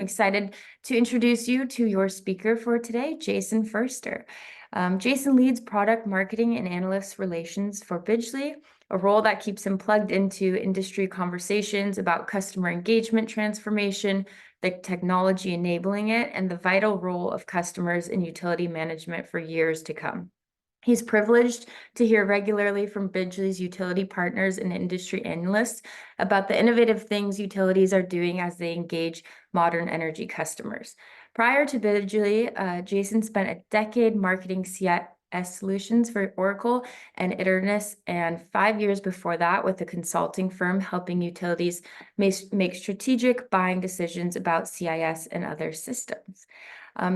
excited to introduce you to your speaker for today, Jason Furster. Jason leads product marketing and analyst relations for Bidgely, a role that keeps him plugged into industry conversations about customer engagement transformation, the technology enabling it, and the vital role of customers in utility management for years to come. He's privileged to hear regularly from Bidgely's utility partners and industry analysts about the innovative things utilities are doing as they engage modern energy customers. Prior to Bidgely, Jason spent a decade marketing CIS solutions for Oracle and Iternis, and 5 years before that with a consulting firm helping utilities make strategic buying decisions about CIS and other systems.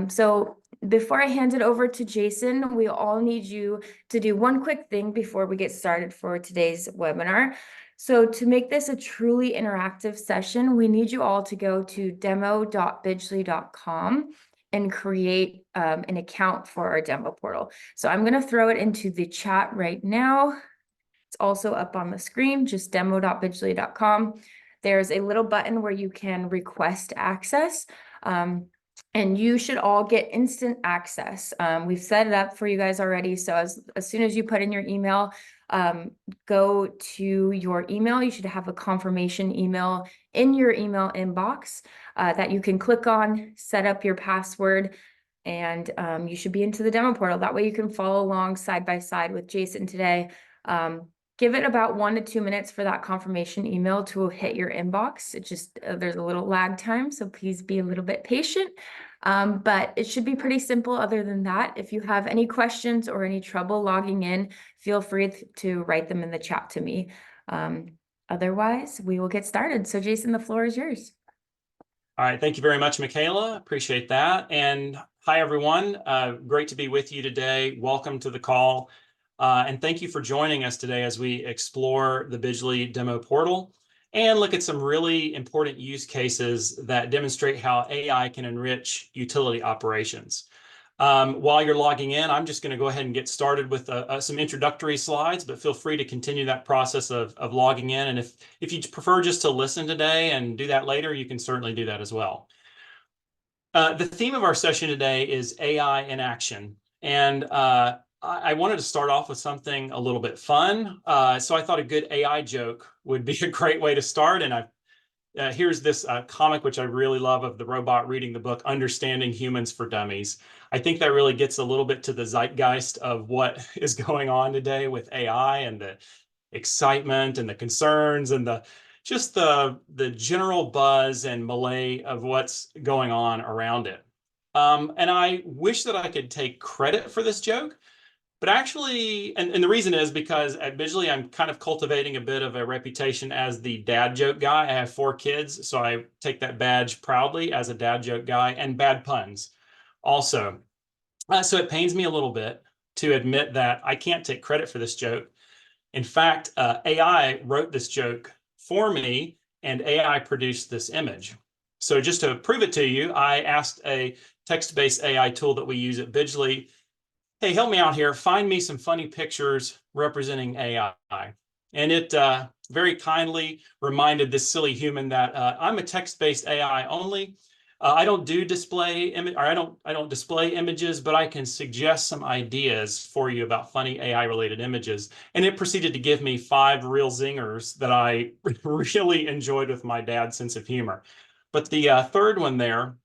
So before I hand it over to Jason, we all need you to do one quick thing before we get started for today's webinar. So to make this a truly interactive session, we need you all to go to demo.bidgely.com and create an account for our demo portal. So I'm going to throw it into the chat right now. It's also up on the screen, just demo.bidgely.com. There's a little button where you can request access. And you should all get instant access. We've set it up for you guys already. So as soon as you put in your email, go to your email. You should have a confirmation email in your email inbox that you can click on, set up your password, and you should be into the demo portal. That way you can follow along side by side with Jason today. Give it about 1 to 2 minutes for that confirmation email to hit your inbox. It just, there's a little lag time, so please be a little bit patient. But it should be pretty simple other than that. If you have any questions or any trouble logging in, feel free to write them in the chat to me. Otherwise, we will get started. So Jason, the floor is yours. All right, thank you very much, Michaela. Appreciate that. And hi, everyone. Great to be with you today. Welcome to the call. And thank you for joining us today as we explore the Bidgely demo portal and look at some really important use cases that demonstrate how AI can enrich utility operations. While you're logging in, I'm just going to go ahead and get started with some introductory slides, but feel free to continue that process of logging in. And if you prefer just to listen today and do that later, you can certainly do that as well. The theme of our session today is AI in action. And I wanted to start off with something a little bit fun. So I thought a good AI joke would be a great way to start. And here's this comic, which I really love, of the robot reading the book, Understanding Humans for Dummies. I think that really gets a little bit to the zeitgeist of what is going on today with AI and the excitement and the concerns and just the general buzz and melee of what's going on around it. And I wish that I could take credit for this joke. But actually, and the reason is because at Bidgely, I'm kind of cultivating a bit of a reputation as the dad joke guy. I have 4 kids, so I take that badge proudly as a dad joke guy, and bad puns also. So it pains me a little bit to admit that I can't take credit for this joke. In fact, AI wrote this joke for me, and AI produced this image. So just to prove it to you, I asked a text-based AI tool that we use at Bidgely, hey, help me out here, find me some funny pictures representing AI. And it very kindly reminded this silly human that I'm a text-based AI only. I don't display images, but I can suggest some ideas for you about funny AI-related images. And it proceeded to give me 5 real zingers that I really enjoyed with my dad's sense of humor. But the third one there,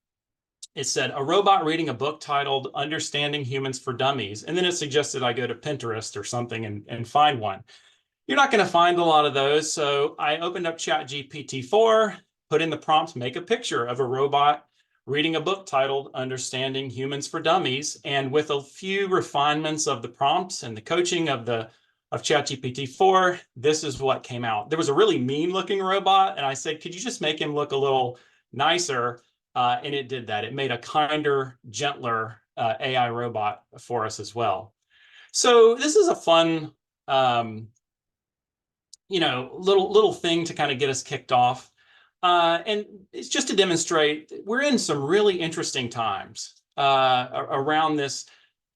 it said, a robot reading a book titled Understanding Humans for Dummies. And then it suggested I go to Pinterest or something and find one. You're not going to find a lot of those. So I opened up ChatGPT-4, put in the prompt, make a picture of a robot reading a book titled Understanding Humans for Dummies. And with a few refinements of the prompts and the coaching of ChatGPT-4, this is what came out. There was a really mean looking robot. And I said, could you just make him look a little nicer? And it did that. It made a kinder, gentler AI robot for us as well. So this is a fun, little thing to kind of get us kicked off. And it's just to demonstrate we're in some really interesting times around this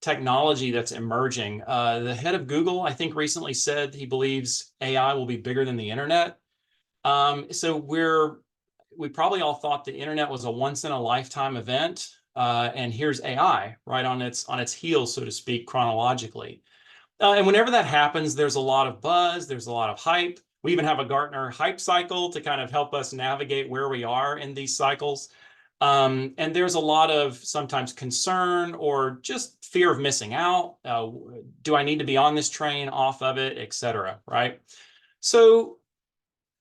technology that's emerging. The head of Google, I think, recently said he believes AI will be bigger than the internet. So we're we probably all thought the internet was a once in a lifetime event, and here's AI right on its heels, so to speak, chronologically. And whenever that happens, there's a lot of buzz, there's a lot of hype. We even have a Gartner hype cycle to kind of help us navigate where we are in these cycles. And there's a lot of sometimes concern or just fear of missing out. Do I need to be on this train, off of it, et cetera, right? So,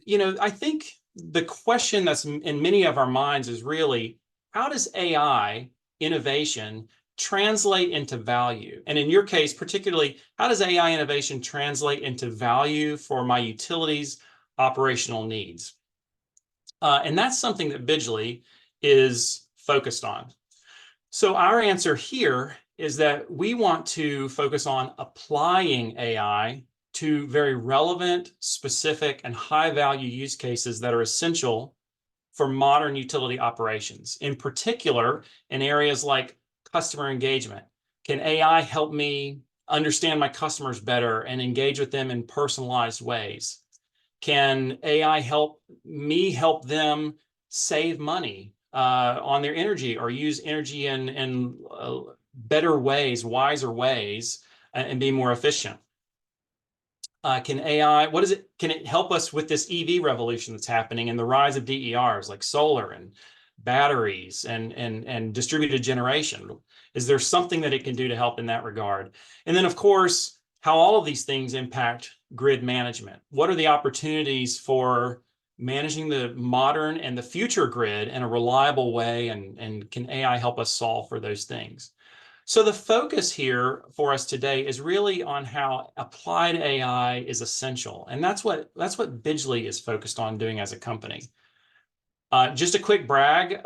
I think the question that's in many of our minds is really, how does AI innovation translate into value? And in your case, particularly, how does AI innovation translate into value for my utilities operational needs? And that's something that Bidgely is focused on. So our answer here is that we want to focus on applying AI to very relevant, specific, and high-value use cases that are essential for modern utility operations. In particular, in areas like customer engagement. Can AI help me understand my customers better and engage with them in personalized ways? Can AI help me help them save money on their energy, or use energy in better ways, wiser ways, and be more efficient? Can AI, can it help us with this EV revolution that's happening and the rise of DERs like solar and batteries and distributed generation? Is there something that it can do to help in that regard? And then, of course, how all of these things impact grid management. What are the opportunities for managing the modern and the future grid in a reliable way? And can AI help us solve for those things? So the focus here for us today is really on how applied AI is essential. And that's what Bidgely is focused on doing as a company. Just a quick brag,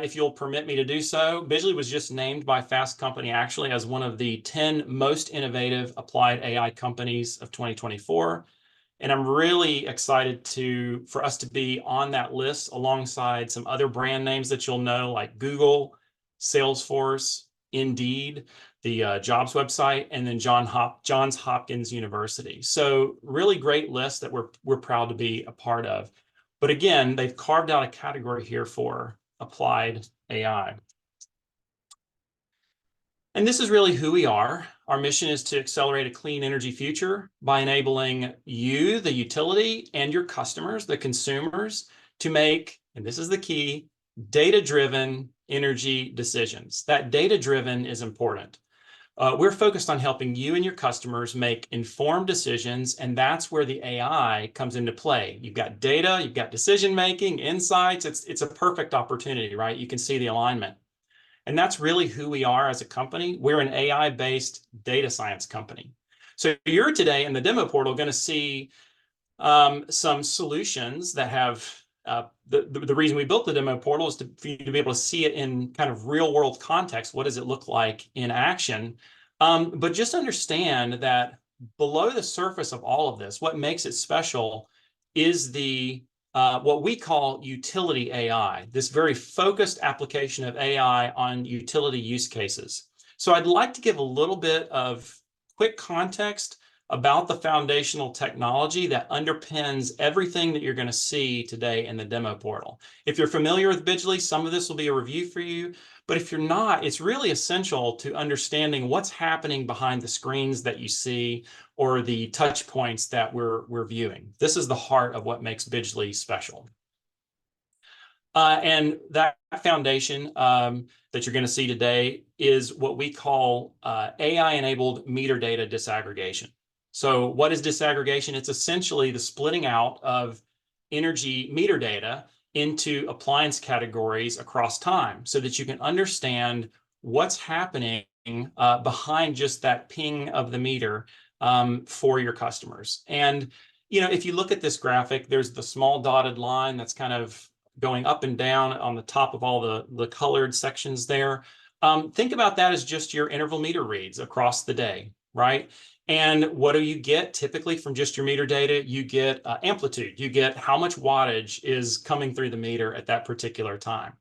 if you'll permit me to do so. Bidgely was just named by Fast Company actually as one of the 10 most innovative applied AI companies of 2024. And I'm really excited for us to be on that list alongside some other brand names that you'll know, like Google, Salesforce, Indeed, the jobs website, and then Johns Hopkins University. So really great list that we're proud to be a part of. But again, they've carved out a category here for applied AI. And this is really who we are. Our mission is to accelerate a clean energy future by enabling you, the utility, and your customers, the consumers, to make, and this is the key, data-driven energy decisions. That data-driven is important. We're focused on helping you and your customers make informed decisions, and that's where the AI comes into play. You've got data, you've got decision-making, insights. It's a perfect opportunity, right? You can see the alignment. And that's really who we are as a company. We're an AI-based data science company. So you're today in the demo portal going to see some solutions that have, the reason we built the demo portal is for you to be able to see it in kind of real world context. What does it look like in action? But just understand that below the surface of all of this, what makes it special is what we call utility AI, this very focused application of AI on utility use cases. So I'd like to give a little bit of quick context about the foundational technology that underpins everything that you're going to see today in the demo portal. If you're familiar with Bidgely, some of this will be a review for you. But if you're not, it's really essential to understanding what's happening behind the screens that you see or the touch points that we're viewing. This is the heart of what makes Bidgely special. And that foundation that you're going to see today is what we call AI-enabled meter data disaggregation. So what is disaggregation? It's essentially the splitting out of energy meter data into appliance categories across time so that you can understand what's happening behind just that ping of the meter for your customers. And, if you look at this graphic, there's the small dotted line that's kind of going up and down on the top of all the colored sections there. Think about that as just your interval meter reads across the day, right? And what do you get typically from just your meter data? You get amplitude. You get how much wattage is coming through the meter at that particular time.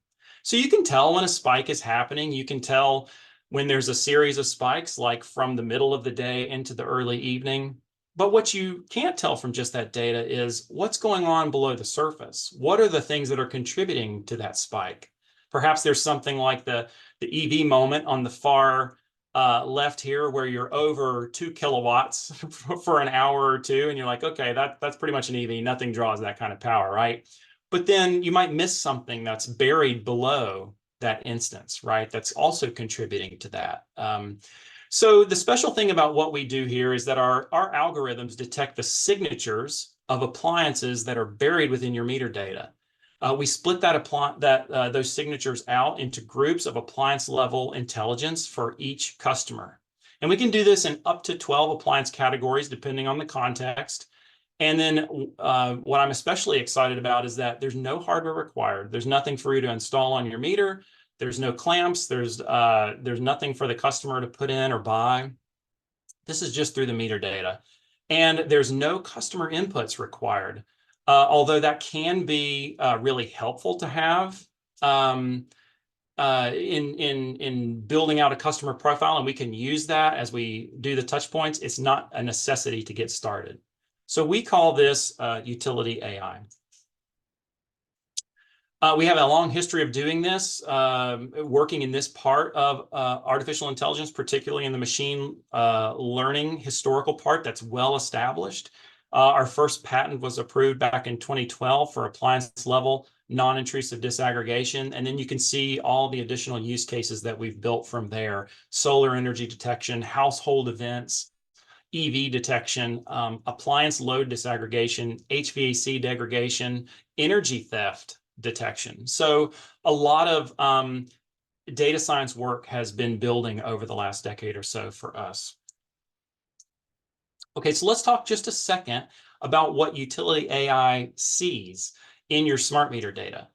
So you can tell when a spike is happening. You can tell when there's a series of spikes, like from the middle of the day into the early evening. But what you can't tell from just that data is what's going on below the surface. What are the things that are contributing to that spike? Perhaps there's something like the EV moment on the far left here, where you're over 2 kilowatts for an hour or two, and you're like, okay, that's pretty much an EV. Nothing draws that kind of power, right? But then you might miss something that's buried below that instance, right? That's also contributing to that. So the special thing about what we do here is that our algorithms detect the signatures of appliances that are buried within your meter data. We split those signatures out into groups of appliance level intelligence for each customer. And we can do this in up to 12 appliance categories, depending on the context. And then what I'm especially excited about is that there's no hardware required. There's nothing for you to install on your meter. There's no clamps. There's nothing for the customer to put in or buy. This is just through the meter data. And there's no customer inputs required, although that can be really helpful to have in building out a customer profile, and we can use that as we do the touch points. It's not a necessity to get started. So we call this utility AI. We have a long history of doing this, working in this part of artificial intelligence, particularly in the machine learning historical part that's well established. Our first patent was approved back in 2012 for appliance level non-intrusive disaggregation. And then you can see all the additional use cases that we've built from there: solar energy detection, household events, EV detection, appliance load disaggregation, HVAC degradation, energy theft detection. So a lot of data science work has been building over the last decade or so for us. Okay, so let's talk just a second about what utility AI sees in your smart meter data.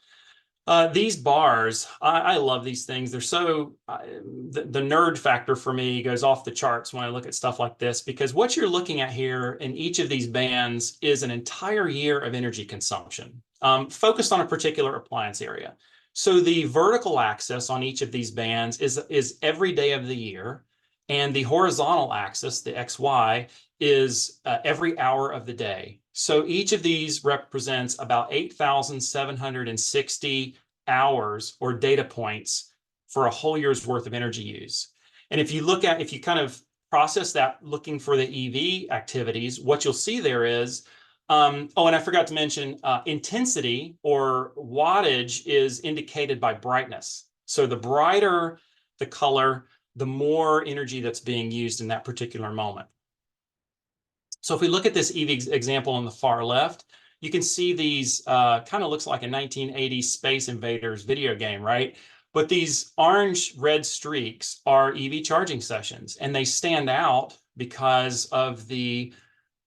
These bars, I love these things. They're so, the nerd factor for me goes off the charts when I look at stuff like this, because what you're looking at here in each of these bands is an entire year of energy consumption, focused on a particular appliance area. So the vertical axis on each of these bands is every day of the year, and the horizontal axis, the XY, is every hour of the day. So each of these represents about 8,760 hours or data points for a whole year's worth of energy use. And if you kind of process that looking for the EV activities, what you'll see there is, oh, and I forgot to mention, intensity or wattage is indicated by brightness. So the brighter the color, the more energy that's being used in that particular moment. So if we look at this EV example on the far left, you can see these kind of looks like a 1980s Space Invaders video game, right? But these orange-red streaks are EV charging sessions, and they stand out because of the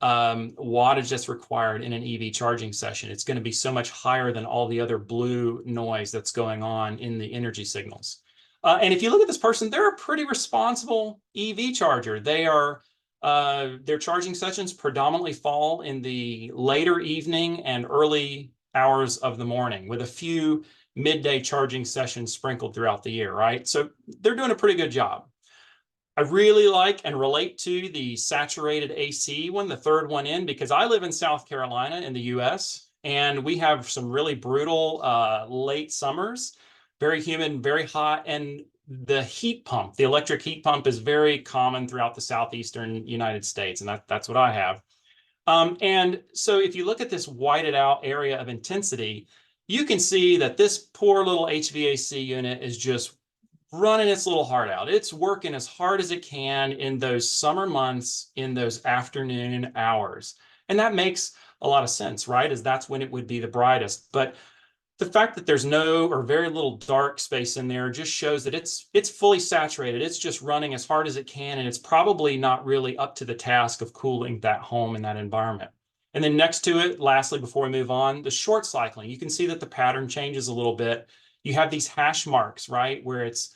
wattage that's required in an EV charging session. It's going to be so much higher than all the other blue noise that's going on in the energy signals. And if you look at this person, they're a pretty responsible EV charger. Their charging sessions predominantly fall in the later evening and early hours of the morning, with a few midday charging sessions sprinkled throughout the year, right? So they're doing a pretty good job. I really like and relate to the saturated AC one, the third one in, because I live in South Carolina in the US, and we have some really brutal late summers, very humid, very hot, and the heat pump, the electric heat pump, is very common throughout the southeastern United States, and that's what I have. And so if you look at this whited out area of intensity, you can see that this poor little HVAC unit is just running its little heart out. It's working as hard as it can in those summer months, in those afternoon hours. And that makes a lot of sense, right? As that's when it would be the brightest. But the fact that there's no or very little dark space in there just shows that it's fully saturated. It's just running as hard as it can, and it's probably not really up to the task of cooling that home in that environment. And then next to it, lastly, before we move on, the short cycling. You can see that the pattern changes a little bit. You have these hash marks, right, where it's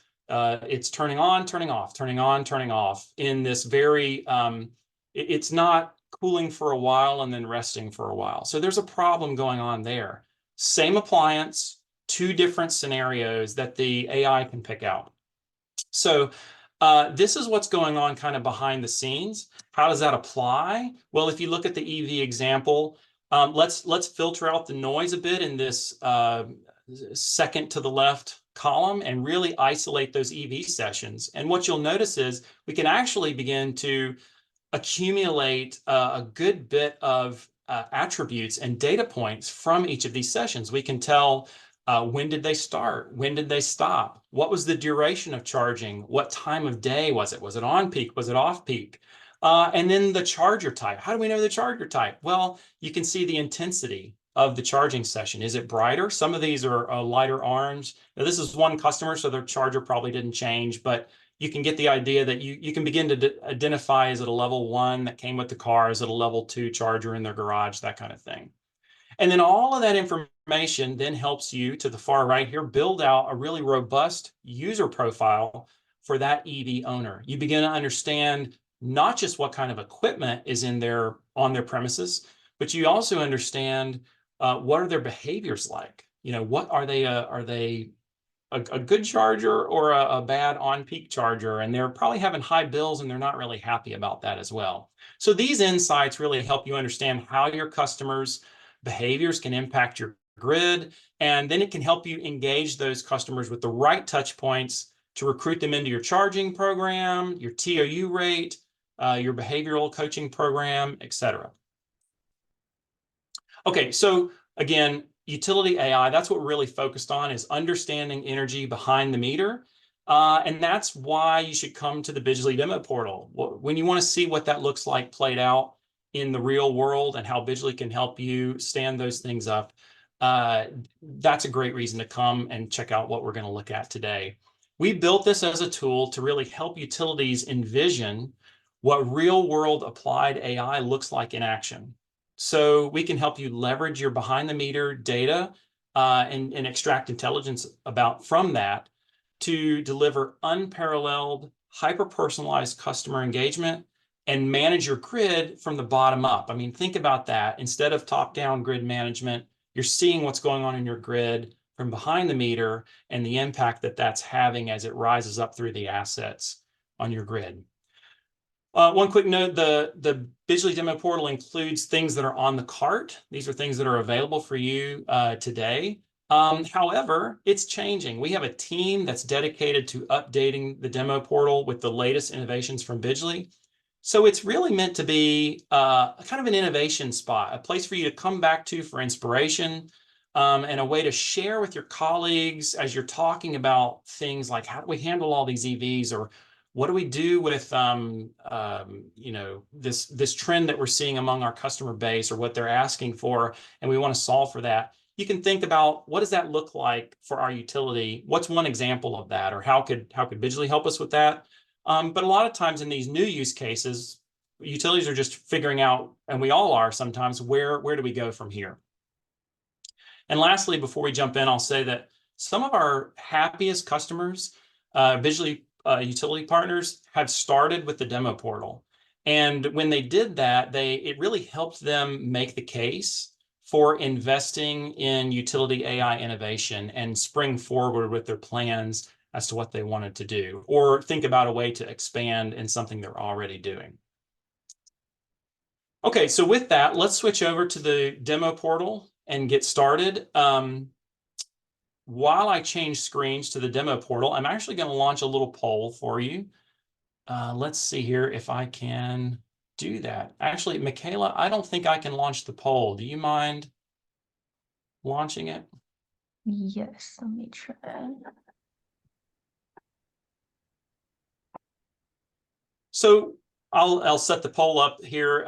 turning on, turning off, turning on, turning off in this very, it's not cooling for a while and then resting for a while. So there's a problem going on there. Same appliance, two different scenarios that the AI can pick out. So This is what's going on kind of behind the scenes. How does that apply? Well, if you look at the EV example, let's filter out the noise a bit in this second to the left column and really isolate those EV sessions. And what you'll notice is we can actually begin to accumulate a good bit of attributes and data points from each of these sessions. We can tell when did they start? When did they stop? What was the duration of charging? What time of day was it? Was it on peak? Was it off peak? And then the charger type. How do we know the charger type? Well, you can see the intensity of the charging session. Is it brighter? Some of these are lighter orange. Now, this is one customer, so their charger probably didn't change, but you can get the idea that you can begin to identify, is it a level 1 that came with the car? Is it a level 2 charger in their garage? That kind of thing. And then all of that information then helps you, to the far right here, build out a really robust user profile for that EV owner. You begin to understand not just what kind of equipment is on their premises, but you also understand what are their behaviors like. What are they a good charger or a bad on-peak charger, and they're probably having high bills and they're not really happy about that as well. So these insights really help you understand how your customers' behaviors can impact your grid, and then it can help you engage those customers with the right touch points to recruit them into your charging program, your TOU rate, your behavioral coaching program, etc. Okay, so again, utility AI, that's what we're really focused on, is understanding energy behind the meter. And that's why you should come to the Bidgely demo portal. When you want to see what that looks like played out in the real world and how Bidgely can help you stand those things up, that's a great reason to come and check out what we're going to look at today. We built this as a tool to really help utilities envision what real world applied AI looks like in action. So we can help you leverage your behind the meter data and extract intelligence from that to deliver unparalleled, hyper-personalized customer engagement and manage your grid from the bottom up. I mean, think about that. Instead of top-down grid management, you're seeing what's going on in your grid from behind the meter and the impact that that's having as it rises up through the assets on your grid. One quick note, the Bidgely demo portal includes things that are on the cart. These are things that are available for you today. However, it's changing. We have a team that's dedicated to updating the demo portal with the latest innovations from Bidgely. So it's really meant to be kind of an innovation spot, a place for you to come back to for inspiration, and a way to share with your colleagues as you're talking about things like, how do we handle all these EVs, or what do we do with this trend that we're seeing among our customer base, or what they're asking for, and we want to solve for that. You can think about, what does that look like for our utility? What's one example of that, or how could Bidgely help us with that? But a lot of times in these new use cases, utilities are just figuring out, and we all are sometimes, where do we go from here? And lastly, before we jump in, I'll say that some of our happiest customers, Bidgely utility partners, have started with the demo portal. And when they did that, it really helped them make the case for investing in utility AI innovation and spring forward with their plans as to what they wanted to do, or think about a way to expand in something they're already doing. Okay, so with that, let's switch over to the demo portal and get started. While I change screens to the demo portal, I'm actually going to launch a little poll for you. Let's see here if I can do that. Actually, Michaela, I don't think I can launch the poll. Do you mind launching it? Yes, let me try. So I'll set the poll up here.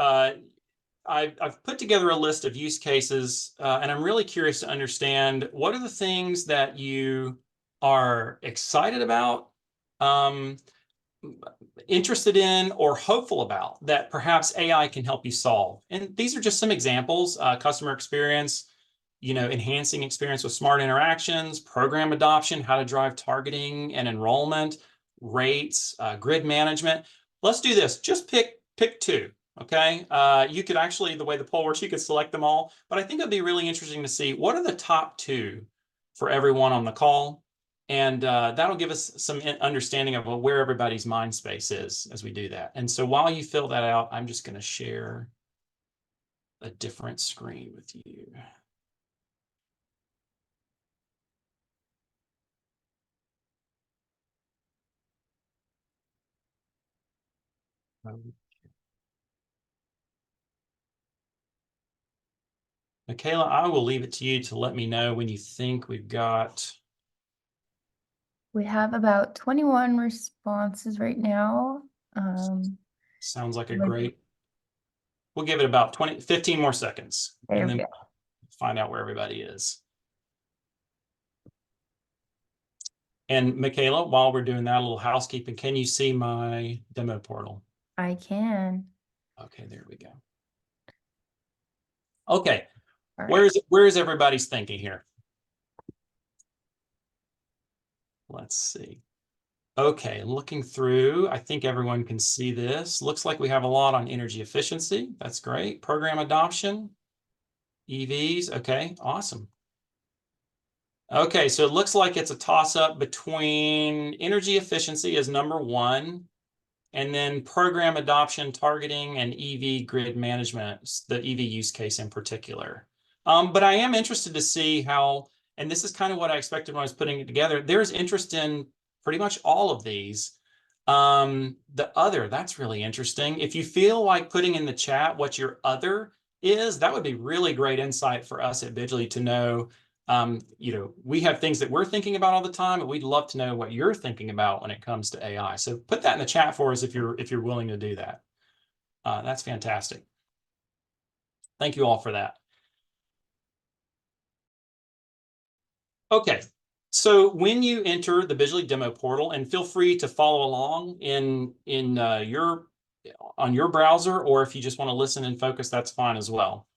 I've put together a list of use cases, and I'm really curious to understand, what are the things that you are excited about, interested in, or hopeful about that perhaps AI can help you solve. And these are just some examples: customer experience, enhancing experience with smart interactions, program adoption, how to drive targeting and enrollment, rates, grid management. Let's do this. Just pick two. Okay. You could actually, the way the poll works, you could select them all, but I think it'd be really interesting to see what are the top two for everyone on the call. And that'll give us some understanding of where everybody's mind space is as we do that. And so while you fill that out, I'm just going to share a different screen with you. Michaela, I will leave it to you to let me know when you think we've got. We have about 21 responses right now. Sounds like a great. We'll give it about 15 more seconds, and then find out where everybody is. And Michaela, while we're doing that, a little housekeeping, can you see my demo portal? I can. Okay, there we go. Okay, Right. where is everybody's thinking here? Let's see. Okay, looking through, I think everyone can see this. Looks like we have a lot on energy efficiency. That's great. Program adoption, EVs. Okay, awesome. Okay, so it looks like it's a toss-up between energy efficiency as number one, and then program adoption, targeting, and EV grid management, the EV use case in particular. But I am interested to see how, and this is kind of what I expected when I was putting it together, there's interest in pretty much all of these. The other, that's really interesting. If you feel like putting in the chat what your other is, that would be really great insight for us at Bidgely to know. We have things that we're thinking about all the time, but we'd love to know what you're thinking about when it comes to AI. So put that in the chat for us if you're willing to do that. That's fantastic. Thank you all for that. Okay, so when you enter the Bidgely demo portal, and feel free to follow along on your browser, or if you just want to listen and focus, that's fine as well.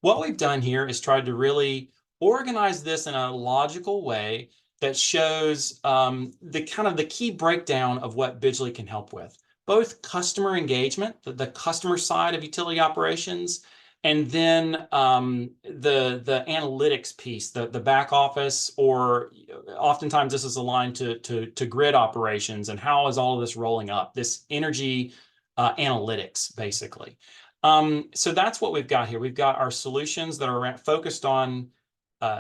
What we've done here is tried to really organize this in a logical way that shows the key breakdown of what Bidgely can help with. Both customer engagement, the customer side of utility operations, and then the analytics piece, the back office, or oftentimes this is aligned to grid operations, and how is all of this rolling up, this energy analytics, basically. So that's what we've got here. We've got our solutions that are focused on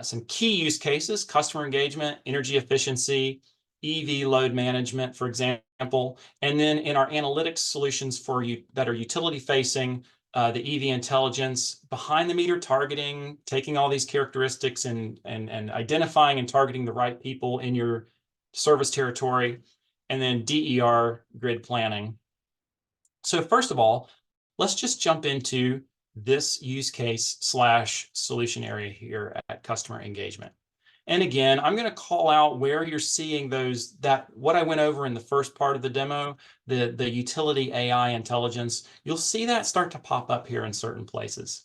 some key use cases: customer engagement, energy efficiency, EV load management, for example. And then in our analytics solutions for you that are utility facing, the EV intelligence, behind the meter targeting, taking all these characteristics and identifying and targeting the right people in your service territory, and then DER, grid planning. So first of all, let's just jump into this use case / solution area here at customer engagement. And again, I'm going to call out where you're seeing what I went over in the first part of the demo, the utility AI intelligence. You'll see that start to pop up here in certain places.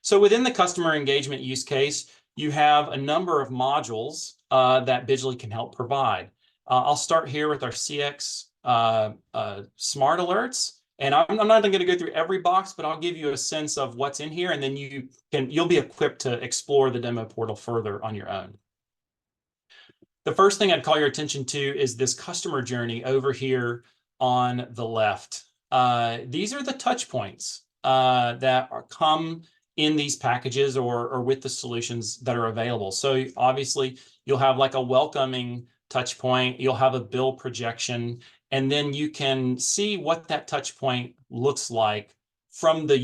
So within the customer engagement use case, you have a number of modules that Bidgely can help provide. I'll start here with our CX smart alerts. And I'm not going to go through every box, but I'll give you a sense of what's in here, and then you'll be equipped to explore the demo portal further on your own. The first thing I'd call your attention to is this customer journey over here on the left. These are the touch points that come in these packages or with the solutions that are available. So obviously you'll have like a welcoming touch point, you'll have a bill projection, and then you can see what that touch point looks like from the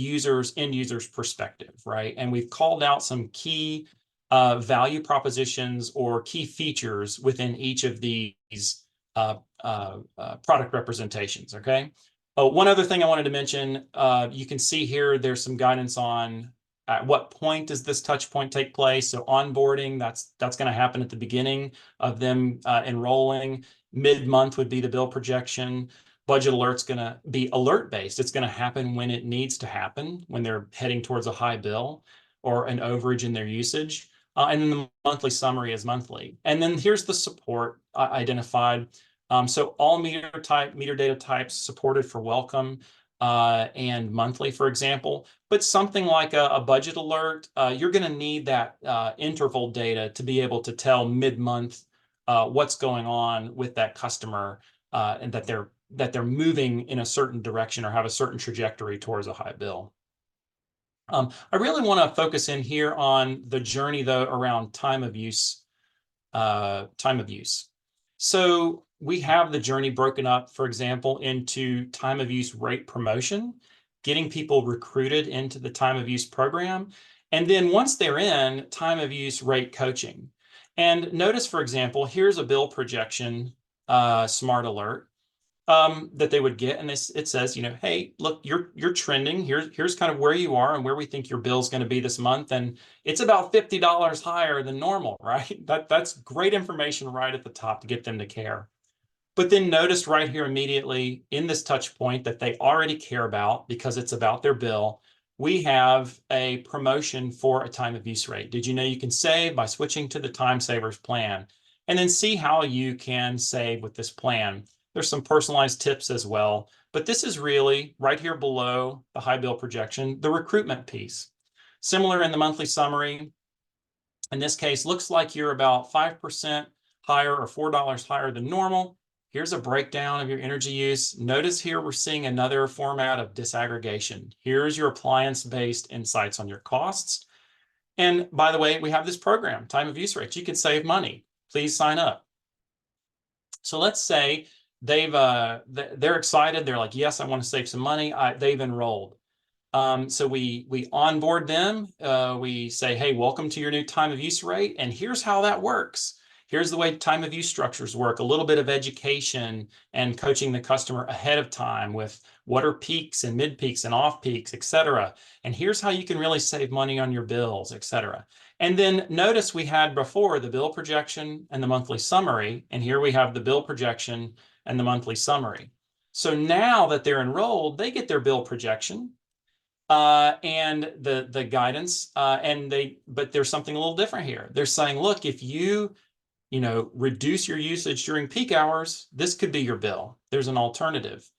end user's perspective, right? And we've called out some key value propositions or key features within each of these product representations, okay? One other thing I wanted to mention, you can see here, there's some guidance on at what point does this touch point take place. So onboarding, that's going to happen at the beginning of them enrolling. Mid-month would be the bill projection. Budget alert's going to be alert-based. It's going to happen when it needs to happen, when they're heading towards a high bill or an overage in their usage. And then the monthly summary is monthly. And then here's the support identified. So all meter data types supported for welcome and monthly, for example. But something like a budget alert, you're going to need that interval data to be able to tell mid-month what's going on with that customer, and that they're moving in a certain direction or have a certain trajectory towards a high bill. I really want to focus in here on the journey, though, around time of use. So we have the journey broken up, for example, into time of use rate promotion, getting people recruited into the time of use program. And then once they're in, time of use rate coaching. And notice, for example, here's a bill projection, smart alert, that they would get, and it says, hey, look, you're trending. Here's kind of where you are and where we think your bill's going to be this month, and it's about $50 higher than normal, right? That's great information right at the top to get them to care. But then notice right here immediately in this touch point that they already care about, because it's about their bill. We have a promotion for a time of use rate. Did you know you can save by switching to the Time Savers plan? And then see how you can save with this plan. There's some personalized tips as well, but this is really right here below the high bill projection, the recruitment piece. Similar in the monthly summary. In this case, looks like you're about 5% higher or $4 higher than normal. Here's a breakdown of your energy use. Notice here we're seeing another format of disaggregation. Here's your appliance-based insights on your costs. And by the way, we have this program, Time of Use Rates. You can save money. Please sign up. So let's say they're excited. They're like, yes, I want to save some money. They've enrolled. So we onboard them. We say, hey, welcome to your new time of use rate. And here's how that works. Here's the way time of use structures work, a little bit of education and coaching the customer ahead of time with what are peaks and mid peaks and off peaks, et cetera. And here's how you can really save money on your bills, et cetera. And then notice we had before the bill projection and the monthly summary. And here we have the bill projection and the monthly summary. So now that they're enrolled, they get their bill projection and the guidance, but there's something a little different here. They're saying, look, if you reduce your usage during peak hours, this could be your bill. There's an alternative.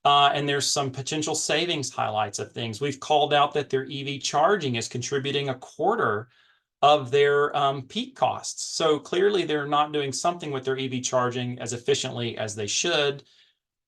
And there's some potential savings highlights of things. We've called out that their EV charging is contributing a quarter of their peak costs. So clearly they're not doing something with their EV charging as efficiently as they should.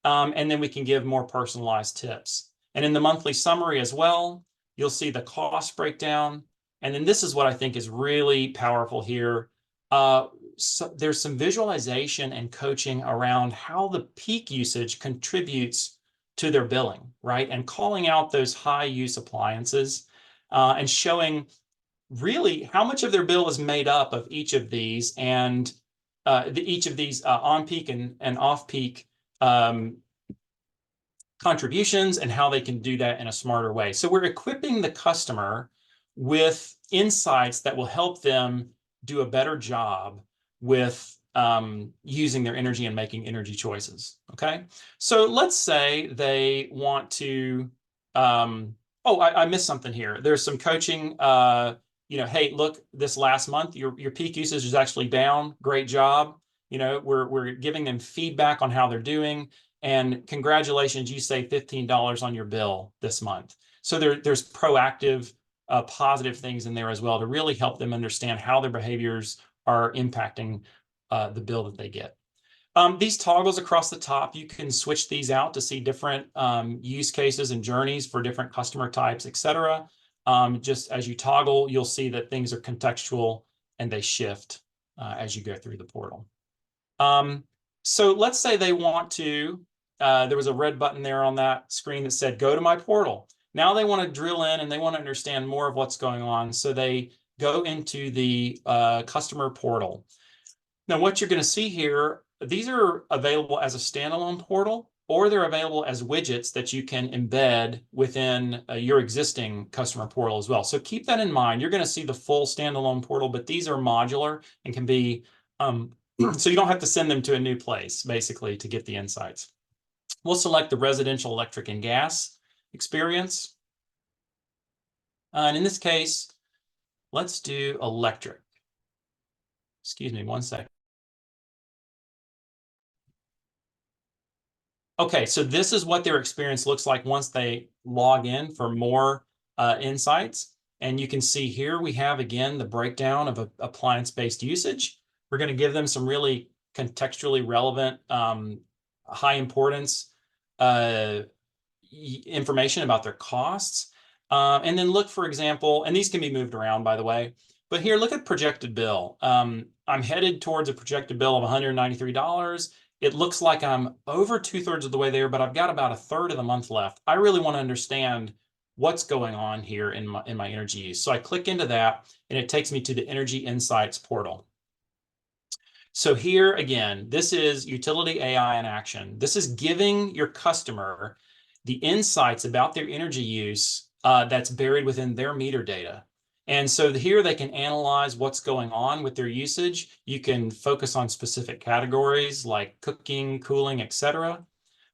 And then we can give more personalized tips. And in the monthly summary as well, you'll see the cost breakdown. And then this is what I think is really powerful here. So there's some visualization and coaching around how the peak usage contributes to their billing, right? And calling out those high use appliances and showing really how much of their bill is made up of each of these, and each of these on peak and off peak contributions, and how they can do that in a smarter way. So we're equipping the customer with insights that will help them do a better job with using their energy and making energy choices. Okay, so let's say they want to, I missed something here. There's some coaching, hey, look, this last month, your peak usage is actually down. Great job. We're giving them feedback on how they're doing. And congratulations, you saved $15 on your bill this month. So there's proactive, positive things in there as well to really help them understand how their behaviors are impacting the bill that they get. These toggles across the top, you can switch these out to see different use cases and journeys for different customer types, et cetera. Just as you toggle, you'll see that things are contextual and they shift as you go through the portal. So let's say they want to, there was a red button there on that screen that said, go to my portal. Now they want to drill in and they want to understand more of what's going on. So they go into the customer portal. Now, what you're going to see here, these are available as a standalone portal, or they're available as widgets that you can embed within your existing customer portal as well. So keep that in mind. You're going to see the full standalone portal, but these are modular and can be, so you don't have to send them to a new place, basically, to get the insights. We'll select the residential electric and gas experience. And in this case, let's do electric. Excuse me, one second. Okay, so this is what their experience looks like once they log in for more insights. And you can see here we have, again, the breakdown of appliance-based usage. We're going to give them some really contextually relevant, high importance information about their costs. And then look, for example, and these can be moved around, by the way, but here, look at projected bill. I'm headed towards a projected bill of $193. It looks like I'm over 2/3 of the way there, but I've got about 1/3 of the month left. I really want to understand what's going on here in my energy use. So I click into that, and it takes me to the Energy Insights portal. So here again, this is utility AI in action. This is giving your customer the insights about their energy use that's buried within their meter data. And so here they can analyze what's going on with their usage. You can focus on specific categories like cooking, cooling, etc.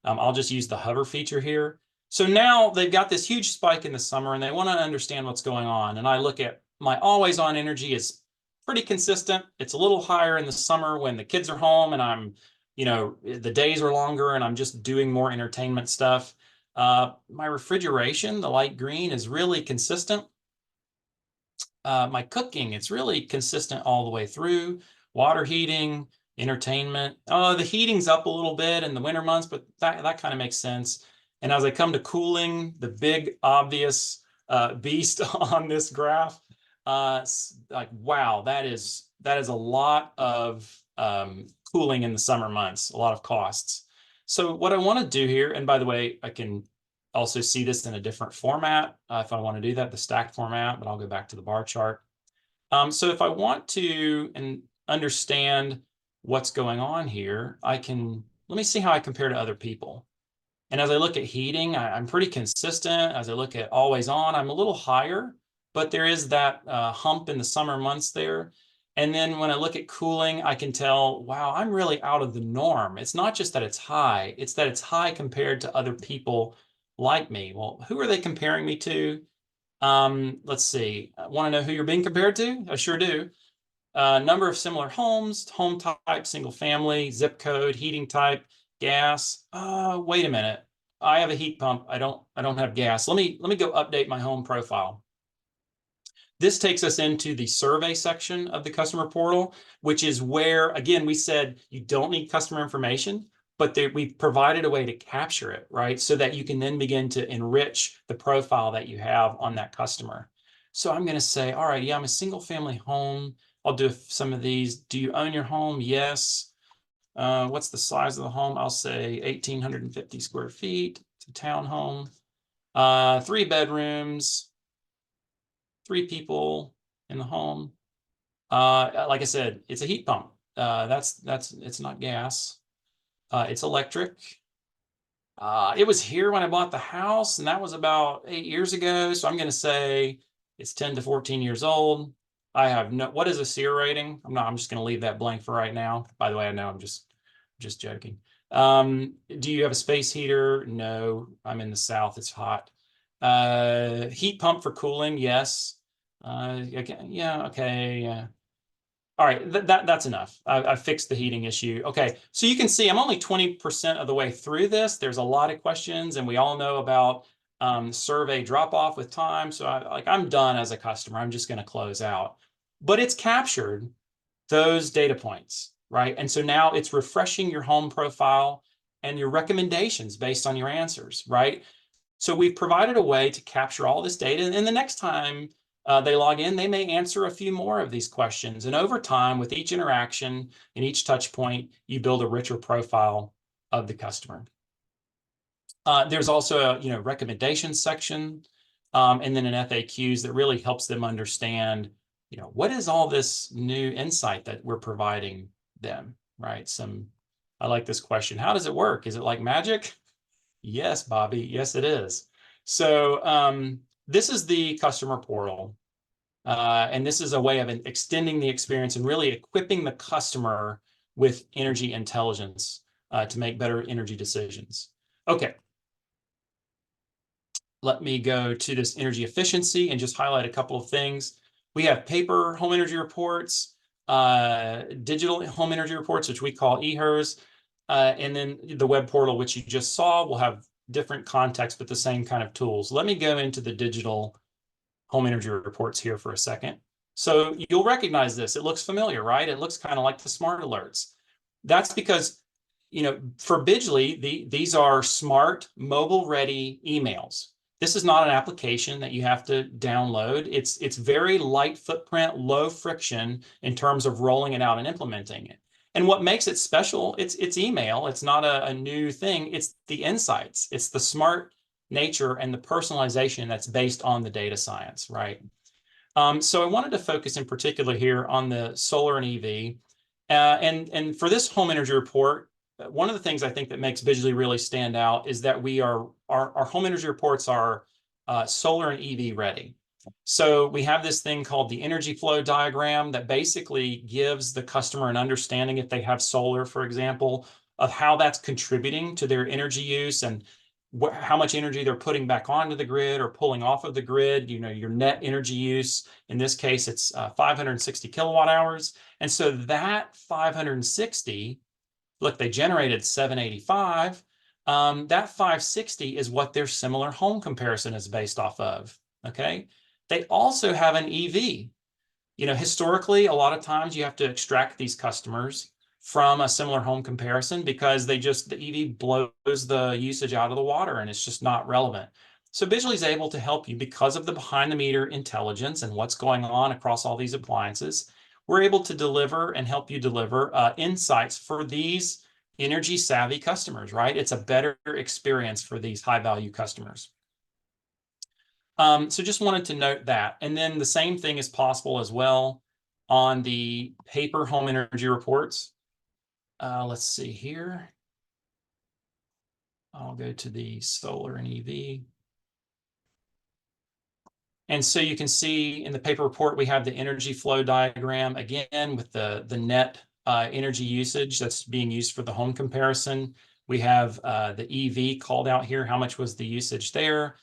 I'll just use the hover feature here. So now they've got this huge spike in the summer and they want to understand what's going on. And I look at my always on energy is pretty consistent. It's a little higher in the summer when the kids are home and I'm, the days are longer and I'm just doing more entertainment stuff. My refrigeration, the light green, is really consistent. My cooking, it's really consistent all the way through. Water heating, entertainment. The heating's up a little bit in the winter months, but that kind of makes sense. And as I come to cooling, the big obvious beast on this graph, like, wow, that is a lot of cooling in the summer months, a lot of costs. So what I want to do here, and by the way, I can also see this in a different format if I want to do that, the stacked format, but I'll go back to the bar chart. So if I want to understand what's going on here, let me see how I compare to other people. And as I look at heating, I'm pretty consistent. As I look at always on, I'm a little higher, but there is that hump in the summer months there. And then when I look at cooling, I can tell, wow, I'm really out of the norm. It's not just that it's high, it's that it's high compared to other people like me. Well, who are they comparing me to? Let's see. I want to know who you're being compared to? I sure do. Number of similar homes, home type, single family, zip code, heating type, gas. Wait a minute. I have a heat pump. I don't have gas. Let me go update my home profile. This takes us into the survey section of the customer portal, which is where, again, we said you don't need customer information, but we've provided a way to capture it, right? So that you can then begin to enrich the profile that you have on that customer. So I'm going to say, all right, yeah, I'm a single family home. I'll do some of these. Do you own your home? Yes. What's the size of the home? I'll say 1,850 square feet. It's a townhome. 3 bedrooms, 3 people in the home. Like I said, it's a heat pump. It's not gas. It's electric. It was here when I bought the house, and that was about 8 years ago. So I'm going to say it's 10 to 14 years old. I have what is a SEER rating? I'm just going to leave that blank for right now. By the way, I know I'm just joking. Do you have a space heater? No, I'm in the South. It's hot. Heat pump for cooling? Yes. Okay, yeah, okay. All right, that's enough. I've fixed the heating issue. Okay, so you can see I'm only 20% of the way through this. There's a lot of questions, and we all know about survey drop off with time. So I'm done as a customer. I'm just going to close out. But it's captured those data points, right? And so now it's refreshing your home profile and your recommendations based on your answers, right? So we've provided a way to capture all this data, and the next time they log in, they may answer a few more of these questions. And over time, with each interaction and each touch point, you build a richer profile of the customer. There's also a recommendations section, and then an FAQs that really helps them understand, what is all this new insight that we're providing them, right? I like this question. How does it work? Is it like magic? Yes, Bobby. Yes, it is. So this is the customer portal. And this is a way of extending the experience and really equipping the customer with energy intelligence to make better energy decisions. Okay. Let me go to this energy efficiency and just highlight a couple of things. We have paper home energy reports, digital home energy reports, which we call EHRs, and then the web portal, which you just saw, will have different context, but the same kind of tools. Let me go into the digital home energy reports here for a second. So you'll recognize this. It looks familiar, right? It looks kind of like the smart alerts. That's because, for Bidgely, these are smart, mobile-ready emails. This is not an application that you have to download. It's very light footprint, low friction in terms of rolling it out and implementing it. And what makes it special, it's email. It's not a new thing. It's the insights. It's the smart nature and the personalization that's based on the data science, right? So I wanted to focus in particular here on the solar and EV. And for this home energy report, one of the things I think that makes Bidgely really stand out is that our home energy reports are solar and EV ready. So we have this thing called the energy flow diagram that basically gives the customer an understanding, if they have solar, for example, of how that's contributing to their energy use and how much energy they're putting back onto the grid or pulling off of the grid, your net energy use. In this case, it's 560 kilowatt hours. And so that 560, look, they generated 785. That 560 is what their similar home comparison is based off of, okay? They also have an EV. Historically, a lot of times you have to extract these customers from a similar home comparison because the EV blows the usage out of the water and it's just not relevant. So Bidgely is able to help you because of the behind the meter intelligence and what's going on across all these appliances. We're able to deliver and help you deliver insights for these energy savvy customers, right? It's a better experience for these high value customers. So just wanted to note that. And then the same thing is possible as well on the paper home energy reports. Let's see here. I'll go to the solar and EV. And so you can see in the paper report, we have the energy flow diagram again with the net energy usage that's being used for the home comparison. We have the EV called out here. How much was the usage there?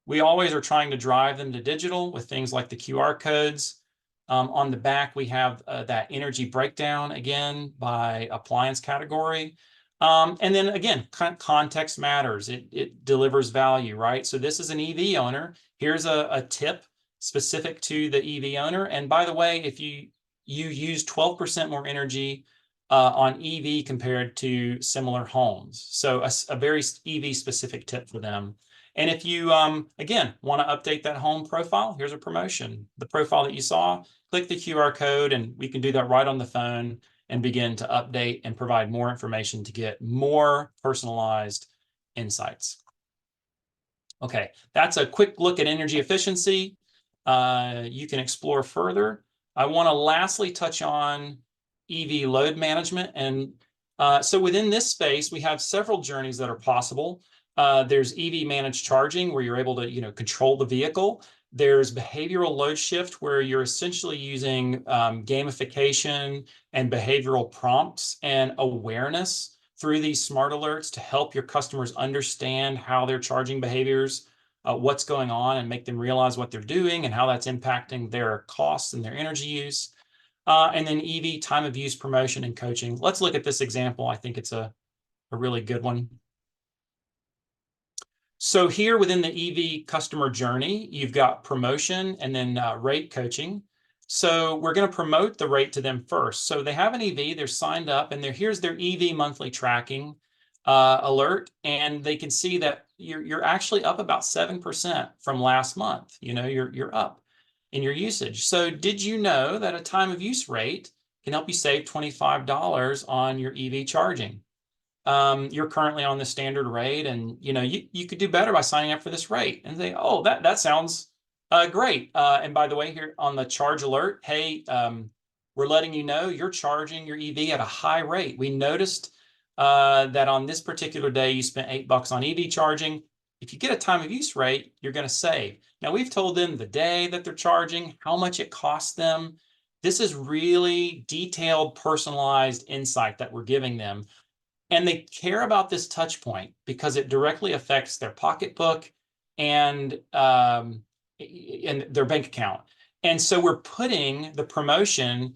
We always are trying to drive them to digital with things like the QR codes. On the back, we have that energy breakdown again by appliance category. And then again, context matters. It delivers value, right? So this is an EV owner. Here's a tip specific to the EV owner. And by the way, if you use 12% more energy on EV compared to similar homes. So a very EV specific tip for them. And if you, again, want to update that home profile, here's a promotion. The profile that you saw, click the QR code and we can do that right on the phone and begin to update and provide more information to get more personalized insights. Okay, that's a quick look at energy efficiency. You can explore further. I want to lastly touch on EV load management. And so within this space, we have several journeys that are possible. There's EV managed charging where you're able to control the vehicle. There's behavioral load shift where you're essentially using gamification and behavioral prompts and awareness through these smart alerts to help your customers understand how their charging behaviors, what's going on, and make them realize what they're doing and how that's impacting their costs and their energy use. And then EV time of use promotion and coaching. Let's look at this example. I think it's a really good one. So here within the EV customer journey, you've got promotion and then rate coaching. So we're going to promote the rate to them first. So they have an EV, they're signed up, and here's their EV monthly tracking alert, and they can see that you're actually up about 7% from last month. You're up in your usage. So did you know that a time of use rate can help you save $25 on your EV charging? You're currently on the standard rate, and you could do better by signing up for this rate. And say, oh, that sounds great. And by the way, here on the charge alert, hey, we're letting you know you're charging your EV at a high rate. We noticed that on this particular day you spent $8 on EV charging. If you get a time of use rate, you're going to save. Now we've told them the day that they're charging, how much it costs them. This is really detailed, personalized insight that we're giving them. And they care about this touch point because it directly affects their pocketbook and their bank account. And so we're putting the promotion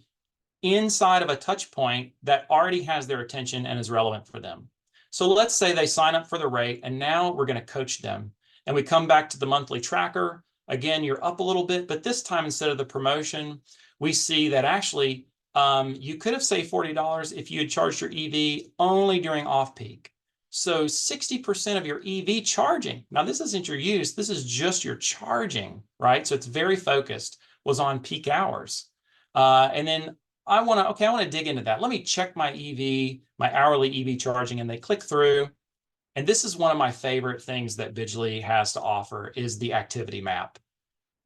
inside of a touch point that already has their attention and is relevant for them. So let's say they sign up for the rate, and now we're going to coach them. And we come back to the monthly tracker. again, you're up a little bit, but this time instead of the promotion, we see that actually you could have saved $40 if you had charged your EV only during off-peak. So 60% of your EV charging, now this isn't your use, this is just your charging, right? So it's very focused, was on peak hours. And then I want to dig into that. Let me check my EV, my hourly EV charging, and they click through. And this is one of my favorite things that Bidgely has to offer is the activity map.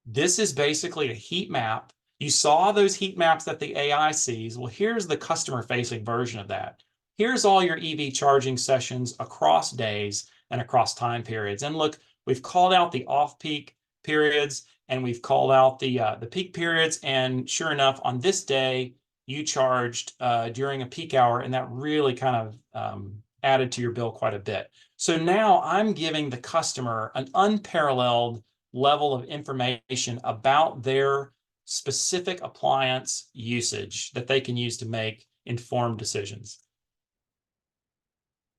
This is basically a heat map. You saw those heat maps that the AI sees. Well, here's the customer-facing version of that. Here's all your EV charging sessions across days and across time periods. And look, we've called out the off-peak periods and we've called out the peak periods. And sure enough, on this day, you charged during a peak hour, and that really kind of added to your bill quite a bit. So now I'm giving the customer an unparalleled level of information about their specific appliance usage that they can use to make informed decisions.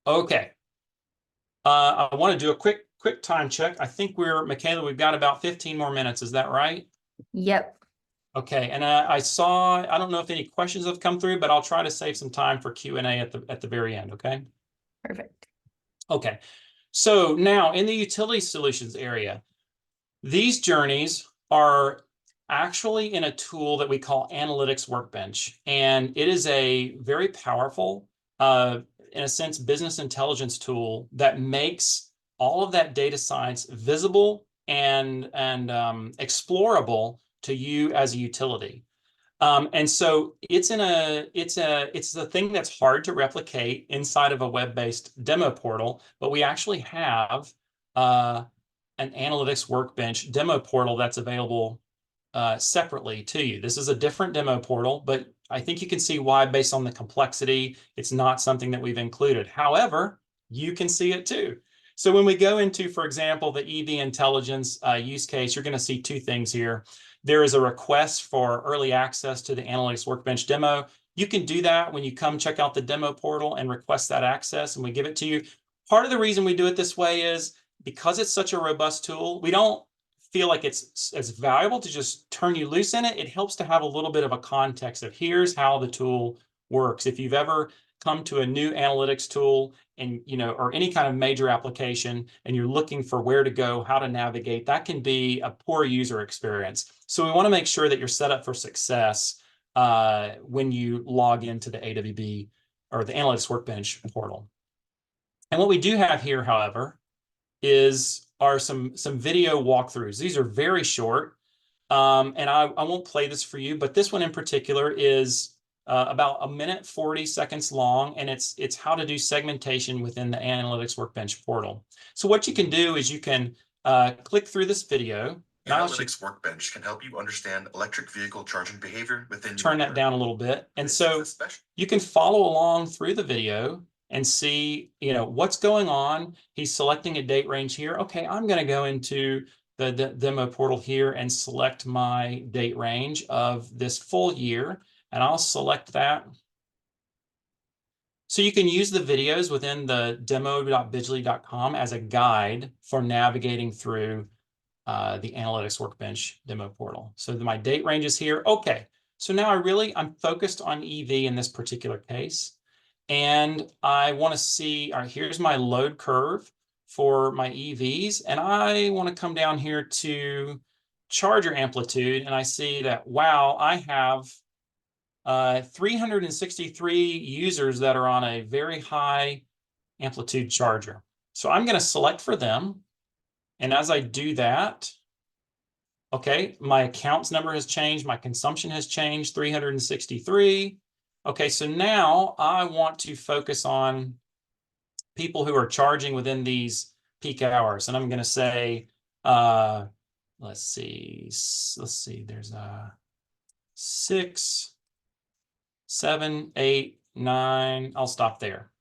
Okay. I want to do a quick time check. I think Michaela, we've got about 15 more minutes. Is that right? Yep. Okay. And I don't know if any questions have come through, but I'll try to save some time for Q&A at the very end. Okay. Perfect. Okay. So now in the utility solutions area, these journeys are actually in a tool that we call Analytics Workbench. And it is a very powerful, in a sense, business intelligence tool that makes all of that data science visible and explorable to you as a utility. And so it's a thing that's hard to replicate inside of a web-based demo portal, but we actually have an Analytics Workbench demo portal that's available separately to you. This is a different demo portal, but I think you can see why, based on the complexity, it's not something that we've included. However, you can see it too. So when we go into, for example, the EV intelligence use case, you're going to see two things here. There is a request for early access to the Analytics Workbench demo. You can do that when you come check out the demo portal and request that access, and we give it to you. Part of the reason we do it this way is because it's such a robust tool, we don't feel like it's as valuable to just turn you loose in it. It helps to have a little bit of a context of here's how the tool works. If you've ever come to a new analytics tool and, or any kind of major application, and you're looking for where to go, how to navigate, that can be a poor user experience. So we want to make sure that you're set up for success when you log into the AWB or the Analytics Workbench portal. And what we do have here, however, are some video walkthroughs. These are very short, and I won't play this for you, but this one in particular is about 1:40 long, and it's how to do segmentation within the Analytics Workbench portal. So what you can do is you can click through this video. Analytics Workbench can help you understand electric vehicle charging behavior within turn that down a little bit. And so you can follow along through the video and see, what's going on. He's selecting a date range here. Okay, I'm going to go into the demo portal here and select my date range of this full year, and I'll select that. So you can use the videos within the demo.bidgely.com as a guide for navigating through the Analytics Workbench demo portal. So my date range is here. Okay, so now I'm focused on EV in this particular case. And I want to see, all right, here's my load curve for my EVs. And I want to come down here to charger amplitude. And I see that, wow, I have 363 users that are on a very high amplitude charger. So I'm going to select for them. And as I do that, okay, my accounts number has changed. My consumption has changed, 363. Okay, so now I want to focus on people who are charging within these peak hours. And I'm going to say, let's see, there's 6, 7, 8, 9. I'll stop there.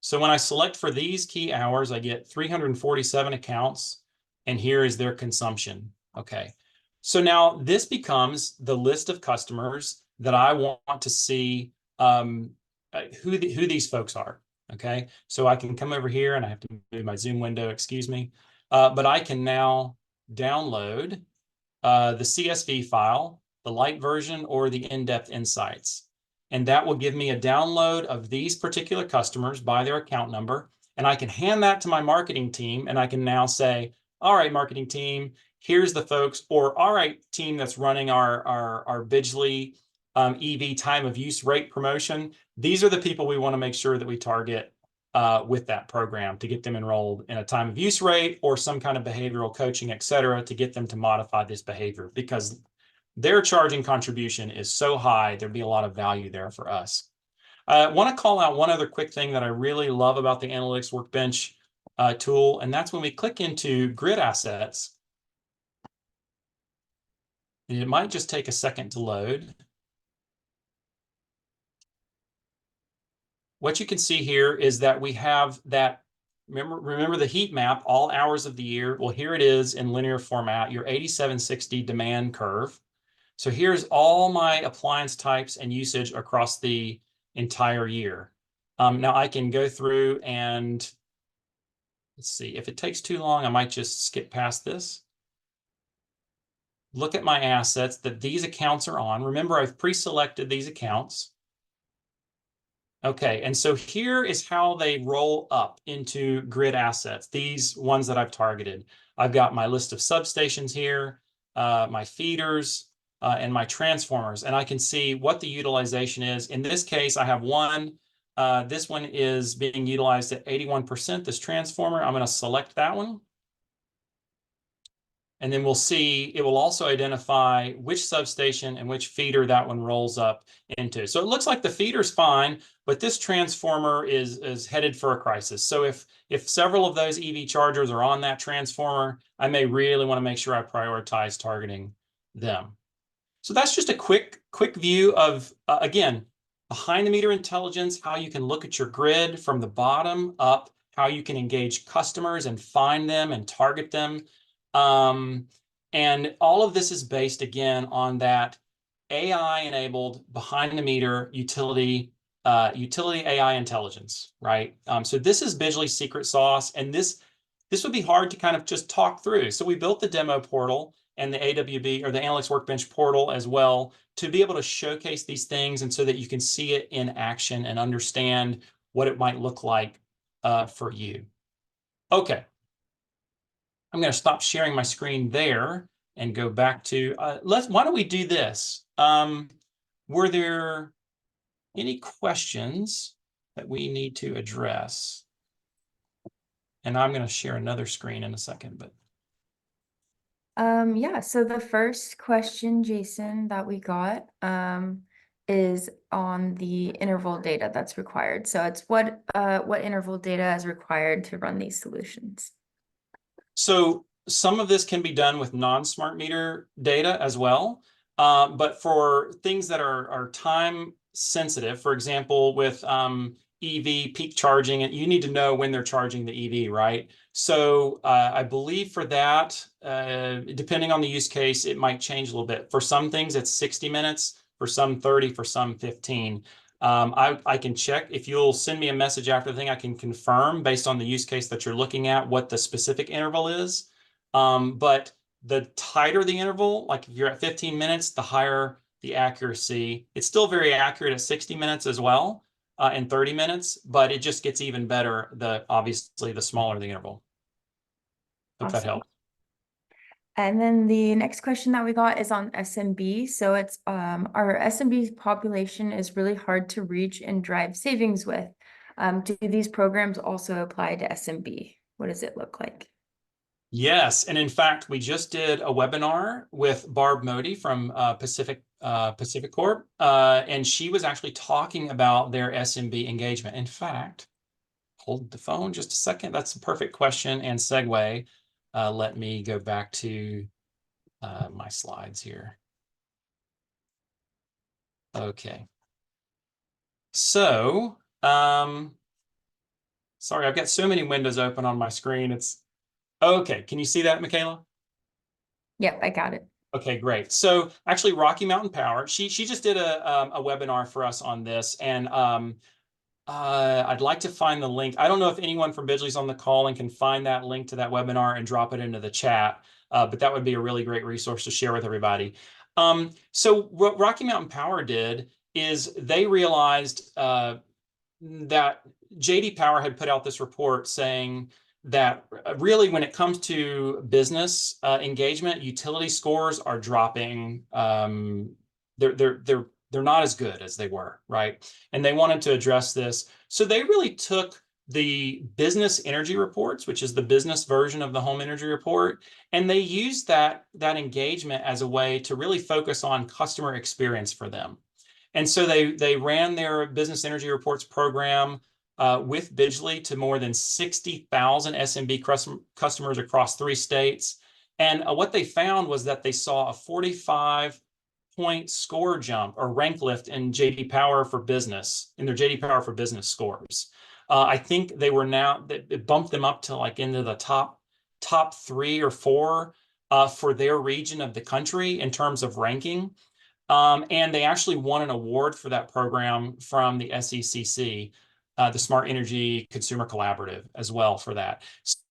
So when I select for these key hours, I get 347 accounts, and here is their consumption. Okay, so now this becomes the list of customers that I want to see who these folks are. Okay, so I can come over here and I have to move my Zoom window, excuse me. But I can now download the CSV file, the light version, or the in-depth insights. And that will give me a download of these particular customers by their account number. And I can hand that to my marketing team. And I can now say, all right, marketing team, here's the folks, or all right, team that's running our Bidgely EV time of use rate promotion. These are the people we want to make sure that we target with that program to get them enrolled in a time of use rate or some kind of behavioral coaching, et cetera, to get them to modify this behavior, because their charging contribution is so high, there'd be a lot of value there for us. I want to call out one other quick thing that I really love about the Analytics Workbench tool, and that's when we click into grid assets. And it might just take a second to load. What you can see here is that we have that, remember the heat map, all hours of the year. Well, here it is in linear format, your 8760 demand curve. So here's all my appliance types and usage across the entire year. Now I can go through and let's see, if it takes too long, I might just skip past this. Look at my assets that these accounts are on. Remember, I've pre-selected these accounts. Okay, and so here is how they roll up into grid assets, these ones that I've targeted. I've got my list of substations here, my feeders, and my transformers, and I can see what the utilization is. In this case, I have one. This one is being utilized at 81%, this transformer. I'm going to select that one. And then we'll see, it will also identify which substation and which feeder that one rolls up into. So it looks like the feeder's fine, but this transformer is headed for a crisis. So if several of those EV chargers are on that transformer, I may really want to make sure I prioritize targeting them. So that's just a quick view of, again, behind the meter intelligence, how you can look at your grid from the bottom up, how you can engage customers and find them and target them. And all of this is based, again, on that AI-enabled behind-the-meter utility AI intelligence, right? So this is Bidgely's secret sauce, and this would be hard to kind of just talk through. So we built the demo portal and the AWB, or the Analytics Workbench portal as well, to be able to showcase these things and so that you can see it in action and understand what it might look like for you. Okay. I'm going to stop sharing my screen there and go back to, why don't we do this? Were there any questions that we need to address? And I'm going to share another screen in a second, but. Yeah, so the first question, Jason, that we got is on the interval data that's required. So it's what interval data is required to run these solutions? So some of this can be done with non-smart meter data as well. But for things that are time sensitive, for example, with EV peak charging, and you need to know when they're charging the EV, right? So I believe for that, depending on the use case, it might change a little bit. For some things, it's 60 minutes, for some 30, for some 15. I can check. If you'll send me a message after the thing, I can confirm based on the use case that you're looking at what the specific interval is. But the tighter the interval, like if you're at 15 minutes, the higher the accuracy. It's still very accurate at 60 minutes as well, and 30 minutes, but it just gets even better, obviously, the smaller the interval. Hope that Awesome. helps. And then the next question that we got is on SMB. So it's our SMB population is really hard to reach and drive savings with. Do these programs also apply to SMB? What does it look like? Yes, and in fact, we just did a webinar with Barb Modi from Pacific Corp, and she was actually talking about their SMB engagement. In fact, hold the phone just a second. That's a perfect question and segue. Let me go back to my slides here. Okay. So, sorry, I've got so many windows open on my screen. It's okay. Can you see that, Michaela? Yep, I got it. Okay, great. So actually, Rocky Mountain Power, she just did a webinar for us on this, and I'd like to find the link. I don't know if anyone from Bidgely's on the call and can find that link to that webinar and drop it into the chat, but that would be a really great resource to share with everybody. So what Rocky Mountain Power did is they realized that JD Power had put out this report saying that really when it comes to business engagement, utility scores are dropping. They're not as good as they were, right? And they wanted to address this. So they really took the business energy reports, which is the business version of the home energy report, and they used that engagement as a way to really focus on customer experience for them. And so they ran their business energy reports program with Bidgely to more than 60,000 SMB customers across 3 states. And what they found was that they saw a 45-point score jump or rank lift in JD Power for Business, in their JD Power for Business scores. I think they were now, it bumped them up to like into the top 3 or 4 for their region of the country in terms of ranking. And they actually won an award for that program from the SECC, the Smart Energy Consumer Collaborative, as well for that.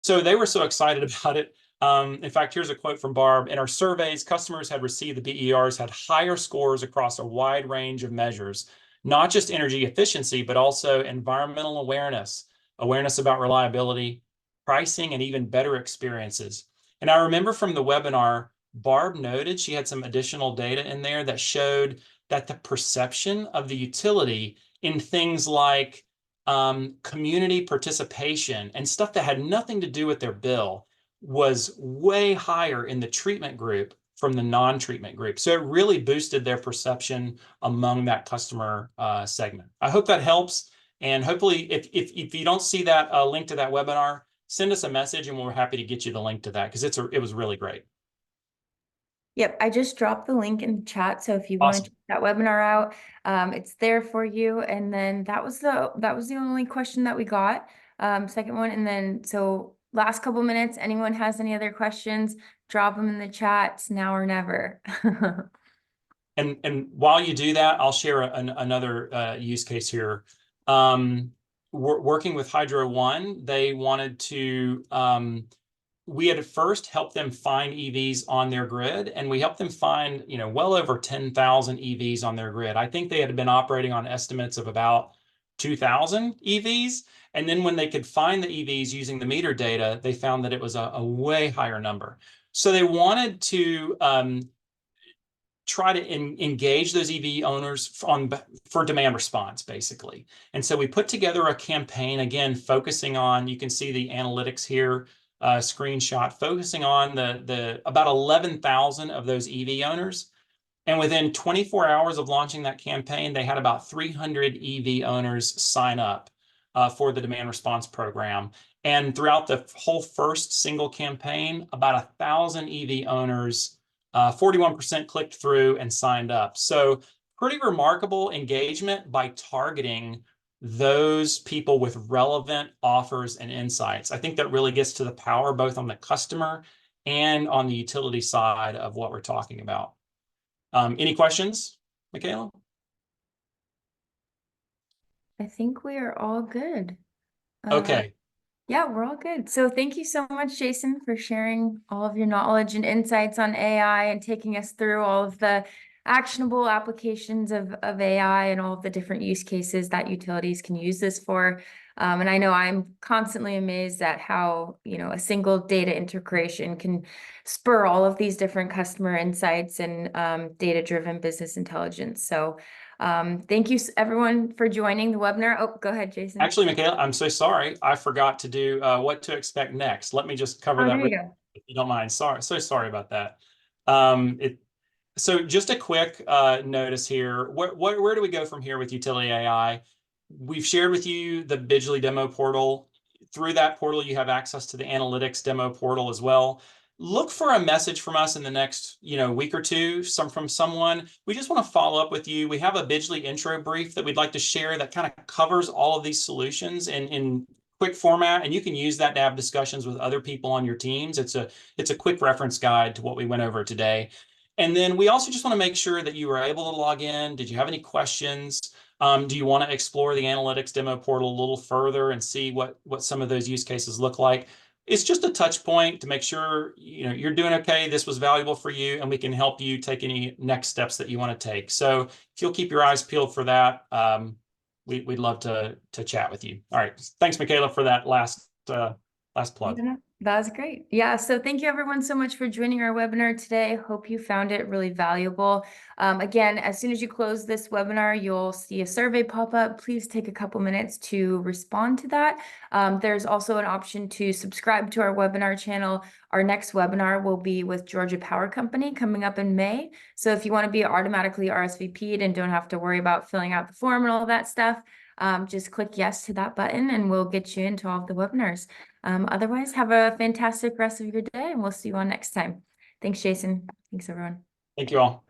So they were so excited about it. In fact, here's a quote from Barb. In our surveys, customers had received the BERs had higher scores across a wide range of measures, not just energy efficiency, but also environmental awareness, awareness about reliability, pricing, and even better experiences. And I remember from the webinar, Barb noted she had some additional data in there that showed that the perception of the utility in things like community participation and stuff that had nothing to do with their bill was way higher in the treatment group from the non-treatment group. So it really boosted their perception among that customer segment. I hope that helps. And hopefully, if you don't see that link to that webinar, send us a message and we're happy to get you the link to that because it was really great. Yep, I just dropped the link in the chat, so if you want to Awesome. check that webinar out, it's there for you. And then that was the only question that we got. Second one, and then so last couple minutes, anyone has any other questions, drop them in the chat. It's now or never. And while you do that, I'll share another use case here. Working with Hydro One, they wanted to we had at first helped them find EVs on their grid, and we helped them find, well over 10,000 EVs on their grid. I think they had been operating on estimates of about 2,000 EVs. And then when they could find the EVs using the meter data, they found that it was a way higher number. So they wanted to try to engage those EV owners for demand response, basically. And so we put together a campaign, again, focusing on, you can see the analytics here, screenshot, focusing on the about 11,000 of those EV owners. And within 24 hours of launching that campaign, they had about 300 EV owners sign up for the demand response program. And throughout the whole first single campaign, about 1,000 EV owners, 41% clicked through and signed up. So pretty remarkable engagement by targeting those people with relevant offers and insights. I think that really gets to the power both on the customer and on the utility side of what we're talking about. Any questions, Michaela? I think we are all good. Okay. Yeah, we're all good. So thank you so much, Jason, for sharing all of your knowledge and insights on AI and taking us through all of the actionable applications of AI and all of the different use cases that utilities can use this for. And I know I'm constantly amazed at how, a single data integration can spur all of these different customer insights and data-driven business intelligence. So thank you everyone for joining the webinar. Oh, go ahead, Jason. Actually, Michaela, I'm so sorry. I forgot to do what to expect next. Let me just cover that there you go. if you don't mind. So sorry about that. So just a quick notice here. Where do we go from here with Utility AI? We've shared with you the Bidgely demo portal. Through that portal, you have access to the analytics demo portal as well. Look for a message from us in the next week or two from someone. We just want to follow up with you. We have a Bidgely intro brief that we'd like to share that kind of covers all of these solutions in quick format, and you can use that to have discussions with other people on your teams. It's a quick reference guide to what we went over today. And then we also just want to make sure that you were able to log in. Did you have any questions? Do you want to explore the analytics demo portal a little further and see what some of those use cases look like? It's just a touch point to make sure you're doing okay, this was valuable for you, and we can help you take any next steps that you want to take. So if you'll keep your eyes peeled for that, we'd love to chat with you. All right. Thanks, Michaela, for that last plug. That was great. Yeah, so thank you everyone so much for joining our webinar today. Hope you found it really valuable. Again, as soon as you close this webinar, you'll see a survey pop up. Please take a couple minutes to respond to that. There's also an option to subscribe to our webinar channel. Our next webinar will be with Georgia Power Company coming up in May. So if you want to be automatically RSVP'd and don't have to worry about filling out the form and all that stuff, just click yes to that button and we'll get you into all of the webinars. Otherwise, have a fantastic rest of your day and we'll see you on next time. Thanks, Jason. Thanks, everyone. Thank you all.